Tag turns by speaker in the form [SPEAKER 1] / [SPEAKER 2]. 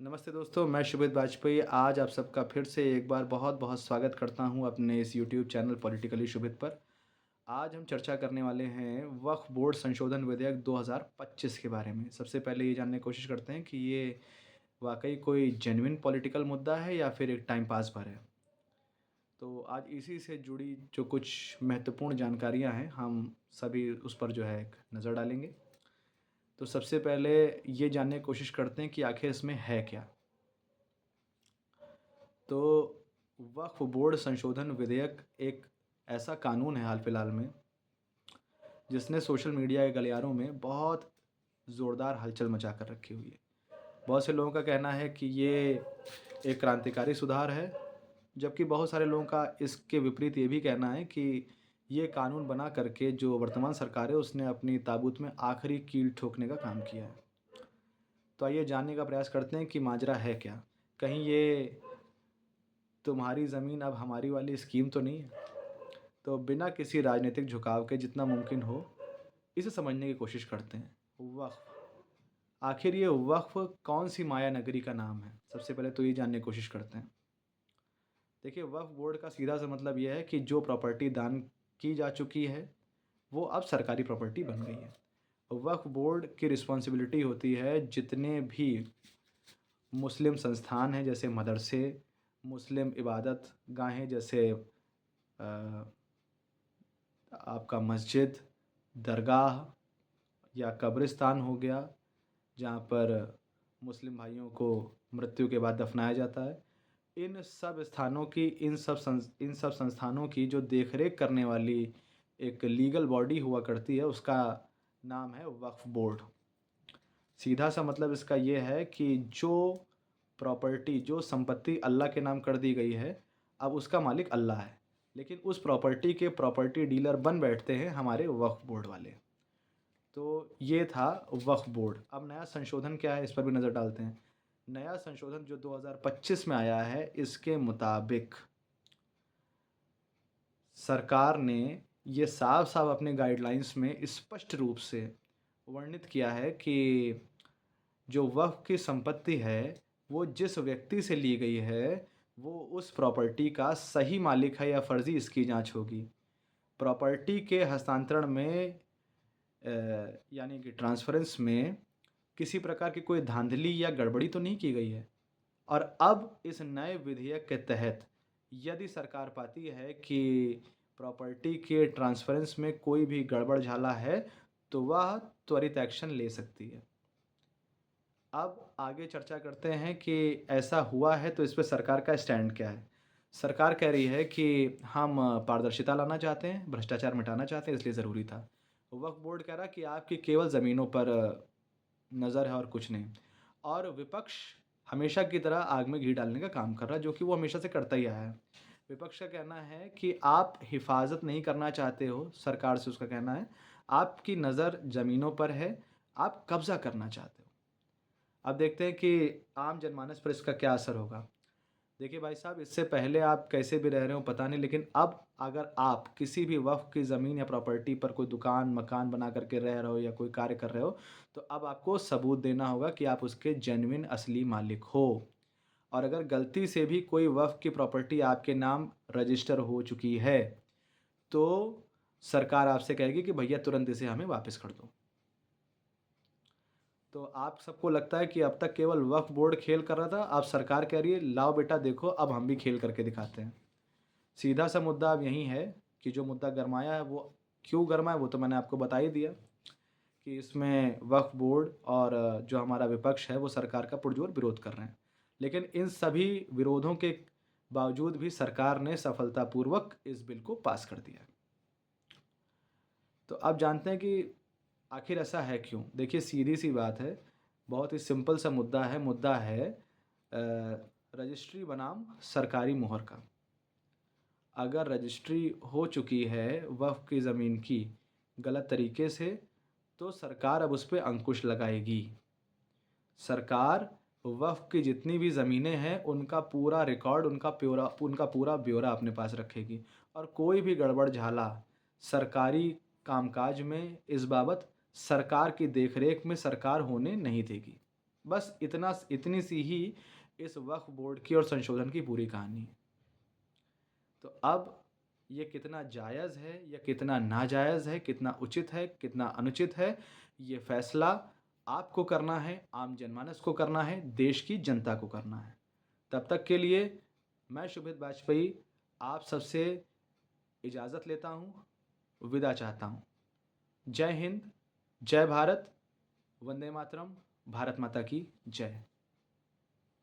[SPEAKER 1] नमस्ते दोस्तों, मैं शुभित वाजपेयी आज आप सबका फिर से एक बार बहुत-बहुत स्वागत करता हूं अपने इस यूट्यूब चैनल पॉलिटिकली शुभित पर। आज हम चर्चा करने वाले हैं वक्फ बोर्ड संशोधन विधेयक 2025 के बारे में। सबसे पहले ये जानने की कोशिश करते हैं कि ये वाक़ई कोई जेन्युइन पॉलिटिकल मुद्दा है या फिर एक टाइम पास भर है। तो आज इसी से जुड़ी जो कुछ महत्वपूर्ण जानकारियाँ हैं, हम सभी उस पर जो है एक नज़र डालेंगे। तो सबसे पहले ये जानने की कोशिश करते हैं कि आखिर इसमें है क्या? तो वक्फ बोर्ड संशोधन विधेयक एक ऐसा कानून है हाल फिलहाल में जिसने सोशल मीडिया के गलियारों में बहुत ज़ोरदार हलचल मचा कर रखी हुई है। बहुत से लोगों का कहना है कि ये एक क्रांतिकारी सुधार है, जबकि बहुत सारे लोगों का इसके विपरीत ये भी कहना है कि ये कानून बना करके जो वर्तमान सरकार है उसने अपनी ताबूत में आखिरी कील ठोकने का काम किया है। तो आइए जानने का प्रयास करते हैं कि माजरा है क्या? कहीं ये तुम्हारी ज़मीन अब हमारी वाली स्कीम तो नहीं है? तो बिना किसी राजनीतिक झुकाव के जितना मुमकिन हो, इसे समझने की कोशिश करते हैं। वक़्फ़, आखिर ये वक़्फ़ कौन-सी माया नगरी का नाम है? सबसे पहले तो ये जानने की कोशिश करते हैं। देखिए, वक़्फ़ बोर्ड का सीधा सा मतलब ये है कि जो प्रॉपर्टी दान की जा चुकी है, वो अब सरकारी प्रॉपर्टी बन गई है। वक़्फ़ बोर्ड की रिस्पॉन्सिबिलिटी होती है जितने भी मुस्लिम संस्थान हैं जैसे मदरसे, मुस्लिम इबादत गाहें जैसे आपका मस्जिद, दरगाह या कब्रिस्तान हो गया, जहाँ पर मुस्लिम भाइयों को मृत्यु के बाद दफ़नाया जाता है। इन सब संस्थानों की जो देख-रेख करने वाली एक लीगल बॉडी हुआ करती है, उसका नाम है वक्फ बोर्ड। सीधा-सा मतलब इसका ये है कि जो संपत्ति अल्लाह के नाम कर दी गई है, अब उसका मालिक अल्लाह है। लेकिन उस प्रॉपर्टी के प्रॉपर्टी डीलर बन बैठते हैं हमारे वक्फ बोर्ड वाले। तो ये था वक्फ बोर्ड। अब नया संशोधन क्या है, इस पर भी नज़र डालते हैं। नया संशोधन जो 2025 में आया है, इसके मुताबिक सरकार ने ये साफ-साफ अपने गाइडलाइंस में स्पष्ट रूप से वर्णित किया है कि जो वक़्फ़ की संपत्ति है, वो जिस व्यक्ति से ली गई है, वो उस प्रॉपर्टी का सही मालिक है या फ़र्ज़ी, इसकी जाँच होगी। प्रॉपर्टी के हस्तांतरण में यानी कि ट्रांसफ़रेंस में किसी प्रकार की कोई धांधली या गड़बड़ी तो नहीं की गई है। और अब इस नए विधेयक के तहत यदि सरकार पाती है कि प्रॉपर्टी के ट्रांसफ़रेंस में कोई भी गड़बड़-झाला है, तो वह त्वरित एक्शन ले सकती है। अब आगे चर्चा करते हैं कि ऐसा हुआ है तो इस पे सरकार का स्टैंड क्या है? सरकार कह रही है कि हम पारदर्शिता लाना चाहते हैं, भ्रष्टाचार मिटाना चाहते हैं, इसलिए ज़रूरी था। वक्फ बोर्ड कह रहा है कि आपकी केवल ज़मीनों पर नज़र है और कुछ नहीं। और विपक्ष हमेशा की तरह आग में घी डालने का काम कर रहा है, जो कि वो हमेशा से करता ही आया है। विपक्ष का कहना है कि आप हिफ़ाज़त नहीं करना चाहते हो, सरकार से उसका कहना है, आपकी नज़र ज़मीनों पर है, आप कब्ज़ा करना चाहते हो। अब देखते हैं कि आम जनमानस पर इसका क्या असर होगा। देखिए भाई साहब, इससे पहले आप कैसे भी रह रहे हो पता नहीं, लेकिन अब अगर आप किसी भी वक़्फ़ की ज़मीन या प्रॉपर्टी पर कोई दुकान, मकान बना कर के रह रहे हो या कोई कार्य कर रहे हो, तो अब आपको सबूत देना होगा कि आप उसके जेन्युइन असली मालिक हो। और अगर गलती से भी कोई वक़्फ़ की प्रॉपर्टी आपके नाम रजिस्टर हो चुकी है, तो सरकार आपसे कहेगी कि भैया तुरंत इसे हमें वापस कर दो। तो आप सबको लगता है कि अब तक केवल वक्फ बोर्ड खेल कर रहा था, अब सरकार कह रही है लाओ बेटा देखो अब हम भी खेल करके दिखाते हैं। सीधा सा मुद्दा अब यही है कि जो मुद्दा गरमाया है वो क्यों गरमा है वो तो मैंने आपको बता ही दिया कि इसमें वक्फ बोर्ड और जो हमारा विपक्ष है वो सरकार का पुरजोर विरोध कर रहे हैं। लेकिन इन सभी विरोधों के बावजूद भी सरकार ने सफलतापूर्वक इस बिल को पास कर दिया। तो अब जानते हैं कि आखिर ऐसा है क्यों? देखिए सीधी-सी बात है, बहुत ही सिंपल सा मुद्दा है रजिस्ट्री बनाम सरकारी मुहर का। अगर रजिस्ट्री हो चुकी है वक़्फ़ की ज़मीन की गलत तरीके से, तो सरकार अब उस पे अंकुश लगाएगी। सरकार वक़्फ़ की जितनी भी ज़मीनें हैं, उनका पूरा रिकॉर्ड, उनका पूरा ब्यौरा अपने पास रखेगी और कोई भी गड़बड़-झाला सरकारी कामकाज में इस बाबत सरकार की देख-रेख में सरकार होने नहीं देगी। बस इतनी सी ही इस वक्फ बोर्ड की और संशोधन की पूरी कहानी है। तो अब ये कितना जायज़ है या कितना नाजायज़ है, कितना उचित है, कितना अनुचित है, ये फैसला आपको करना है, आम जनमानस को करना है, देश की जनता को करना है। तब तक के लिए मैं शुभित बाजपेयी आप सबसे इजाज़त लेता हूँ, विदा चाहता हूँ। जय हिंद, जय भारत, वंदे मातरम, भारत माता की जय।